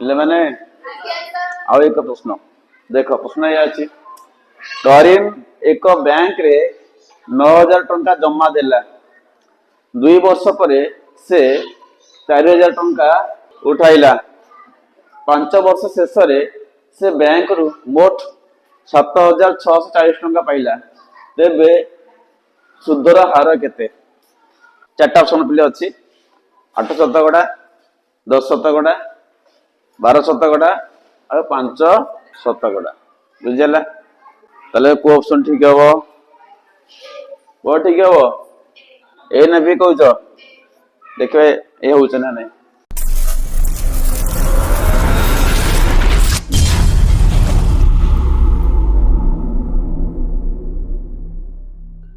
पिले माने आउ एक प्रश्न देख प्रश्न ये अच्छी करीम एक बैंक रे 9,000 टंका जमा देला 2 वर्ष पर से 4,000 टंका उठाइला 5 वर्ष शेष से बैंक रु मोट 7,640 टंका पाइला तेबे सुधर हार केते चार्टा ऑप्शन पिले अच्छी 8 शतकड़ा 10 शतकड़ा 12 शतकड़ा और 5 शतकड़ा बुझला ताले को ऑप्शन ठीक हबो को ठीक हबो ए न भी कहउछ देखबे ए होछ ना नहीं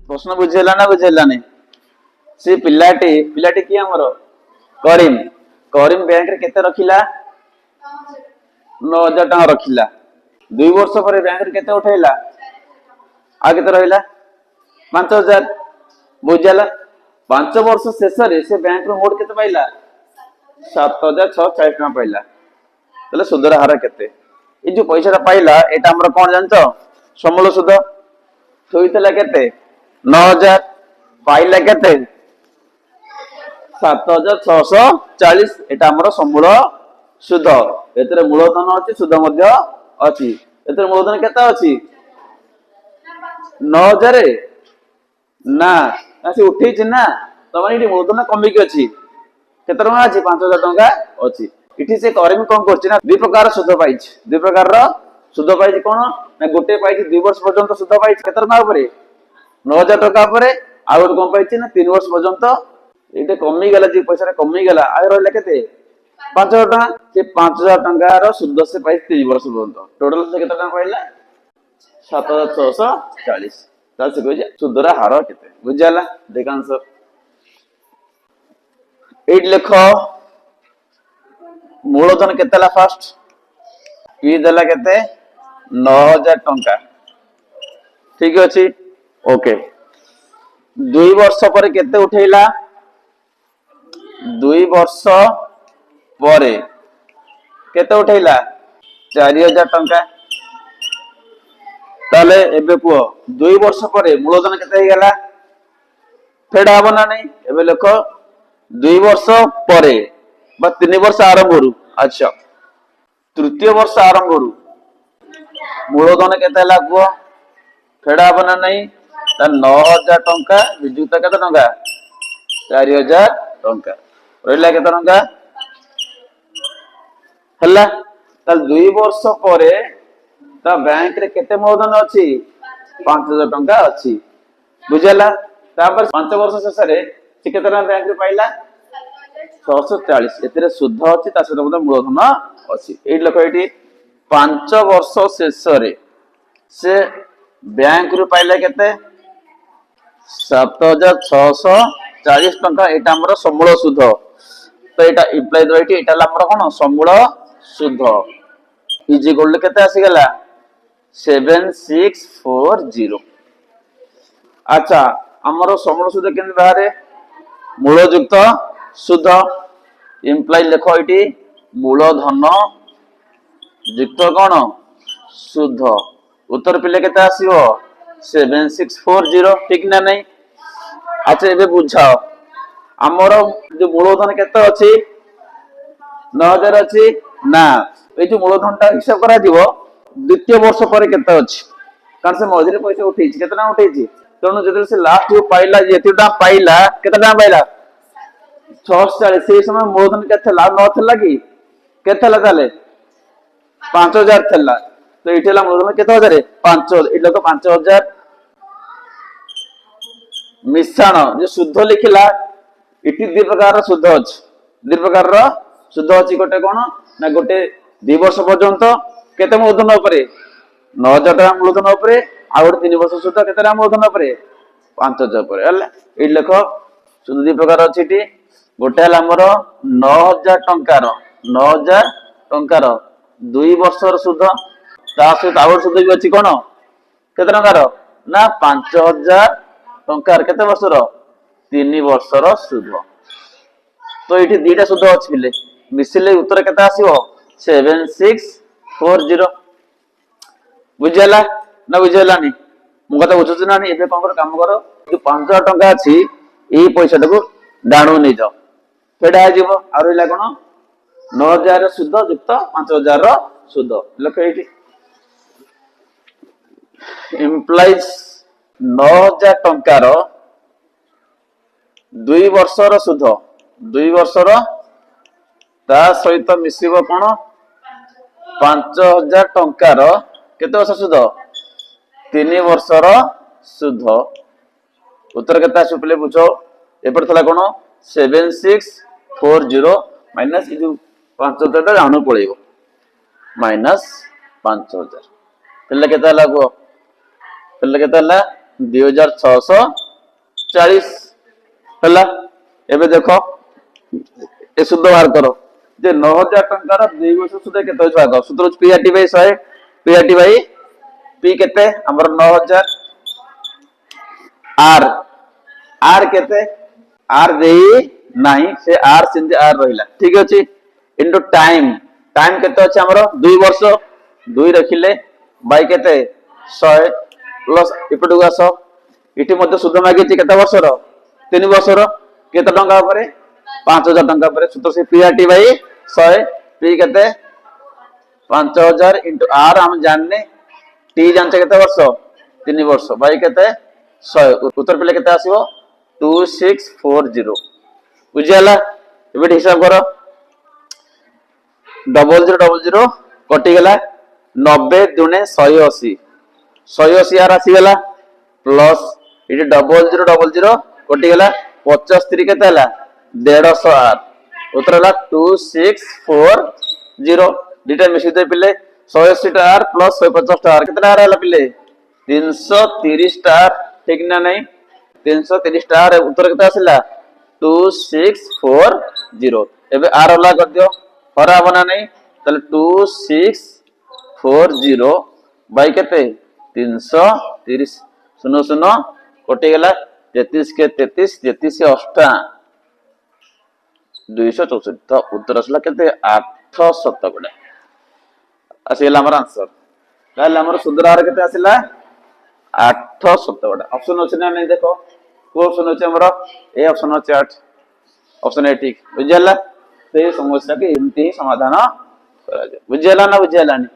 प्रश्न बुझेला ना बुझेला नहीं से पिलाटी पिलाटी की हमर करीम करीम बैंक रे केते रखिला 9,000 टका रखिला 2 वर्ष पर बैंक रे केते उठैला आ केते रहिला 5,000 बुझला 5 वर्ष शेष रे से बैंक रो मोड केते पाइला 7,640 टका पाइला तले सुधर हार केते ए जो पैसा पाइला एटा हमर कोन जानचो समूल सुध थोइतला केते 9,000 पाइला केते 7,640 एटा हमर समूल सुध एतरे मूलधन अछि सुध मध्य अछि एतरे मूलधन केता अछि 9,000 ना से उठै छि ना तमानी इटी मूलधन कमी के अछि केते टका अछि 5,000 टका अछि इटी से करीम कोन करछि ना दुई प्रकार सुध पाइछि दुई प्रकार रो सुध पाइछि कोन ना गोटे पाइछि 2 वर्ष पर्यंत सुध पाइछि केते टका ऊपर 9,000 टका ऊपर आ गोटे कोन पाइछि ना 3 वर्ष पर्यंत एटे कमी गेला जे पैसा कमी गेला आ रहला केते 5,000 टका से 5,000 टका रो सुध से पाइ 3 वर्ष पर्यंत टोटल से केते टका पाइला 7,640 ता से कहै सुधरा हार केते बुझला देख आंसर 8 लिख मूलधन केतेला फर्स्ट पी देला केते 9,000 टंका ठीक अछि ओके 2 वर्ष पर केते उठैला 2 वर्ष पर केते उठैला 4,000 टंका ताले एबे को 2 वर्ष पर मूलधन केते हे गेला फेडा हबो ना नहीं एबे लिख 2 वर्ष पर बा 3 वर्ष आरंभ करू अच्छा तृतीय वर्ष आरंभ करू मूलधन केते हला को फेडा हबो ना नहीं ता 9,000 टंका विजुक्त केते टंका 4,000 टंका रहला केते टंका हला ता 2 वर्ष पर ता बैंक रे केते मूलधन अछि 5,000 टंका अछि बुझला तापर 5 वर्ष शेष रे से केते टंका बैंक रे पाइला 640 एतरे शुद्ध अछि ता से मूलधन अछि ए लोक एटी 5 वर्ष शेष रे से बैंक रू पाइला केते 7,640 टंका एटा हमर समूल सुध तो एटा इम्प्लाई दो एटी एटा हमर कोन समूल सुध इज इक्वल केते आसी गेला 7640 अच्छा हमर समूल सुध केन बाहरे मूल युक्त सुध इम्प्लाई लिखो एटी मूलधन युक्त कोन सुध उत्तर पिले केते आसीबो 7640 ठीक ना नहीं अच्छा एबे बुझाओ हमर जो मूलधन केते अछि 9,000 अछि ना ए जो मूलधन ता हिसाब करा दिबो द्वितीय वर्ष पर केते अछि कारण से मझिरे पैसा उठै छि केतना उठै छि तनु जदि से लास्ट जो पाइला जेतिटा पाइला केतना पाइला 640 से समय मूलधन केते ला न थला कि केते ला ताले 5,000 थला तो इठेला मूलधन केते हजार 5,000 इलो तो 5,000 मिश्रण जो शुद्ध लिखिला इति दि प्रकार शुद्ध अछि दि प्रकार रो शुद्ध अछि गोटे कोन ना गोटे 2 वर्ष पर्यंत केते मूलधन ऊपर 9,000 टका मूलधन ऊपर आ गोटे 3 वर्ष शुद्ध केते मूलधन ऊपर 5,000 ऊपर हला ए लिखो शुद्ध दि प्रकार अछि इति गोटे हला हमर 9,000 टंका रो 9,000 टंका रो 2 वर्ष रो शुद्ध ता से आवर शुद्ध भी अछि कोन केते टंका रो ना 5,000 टंका केते वर्ष रो 3 वर्ष रो शुद्ध तो ये दीटा शुद्ध अच्छी मिले मिसिले उत्तर केते आसीबो 7640 बुझेला ना बुझेलानी मु कथा बुझुछु ना एबे कोन काम करो जो 5000 टंका अछि एई पैसा टाको डाणु नै जाओ फेडा जीवो आ रहिला कोन 9000 सुध युक्त 5000 सुध लख एठी इम्प्लाइज 9000 टंकार 2 वर्षर सुध 2 वर्षर ता सहित मिसिबो कोन 5000 टंकार केते वर्ष सुध 3 वर्षर सुध उत्तर केते आसु पले बुझो एपर थला कोन 7640 माइनस ई जो 5000 टा जानो पळेबो माइनस 5000 पले केते लागो पले केते ला 2640 हला एबे देखो ए सुध बाहर करो जे 9000 टंकार 2 वर्ष सुध केते भाग सूत्र PRT by 100 PRT by P केते हमर 9000 आर आर केते आर देई नाही से आर सिंधे आर रहिला ठीक अछि इनटू टाइम टाइम केते अछि हमर 2 वर्ष 2 रखिले बाय केते 100 प्लस इपटु आसो इटी मध्ये सुध मागिछि केते वर्षर 3 वर्षर केते टंका परे 5000 टंका परे सूत्र से पीआरटी बाय 100 पी केते 5000 इनटू आर हम जानने टी जानते केते वर्ष 3 वर्ष बाय केते 100 उत्तर पले केते आसीबो 2640 बुझियाला एबे हिसाब करो 0000 कटि गेला 90 दुने 180 180 आर आसी गेला प्लस इटी 0000 कटि गेला 75 केते हला 150 आर उत्तर हला 2640 डिटा मिसी दे पिले 180 आर प्लस 150 आर कितना आर हला पिले 330 आर ठीक ना नहीं 330 आर उत्तर केते आसिला 2640 एबे आर हला कर दियो हरा बना नहीं तले 2640 बाय केते 330 सुनो सुनो कोटी गेला 33 के 33 33 से 8 264 तो उत्तर असला केते 8 शतकड़ा आसीला हमर आंसर ताले हमर सुधरार केते आसीला 8 शतकड़ा ऑप्शन अछि ना नहीं देखो को ऑप्शन अछि हमर ए ऑप्शन अछि 8 ऑप्शन ए ठीक बुझला से समस्या के एमती ही समाधान करा जाय बुझला ना बुझला नहीं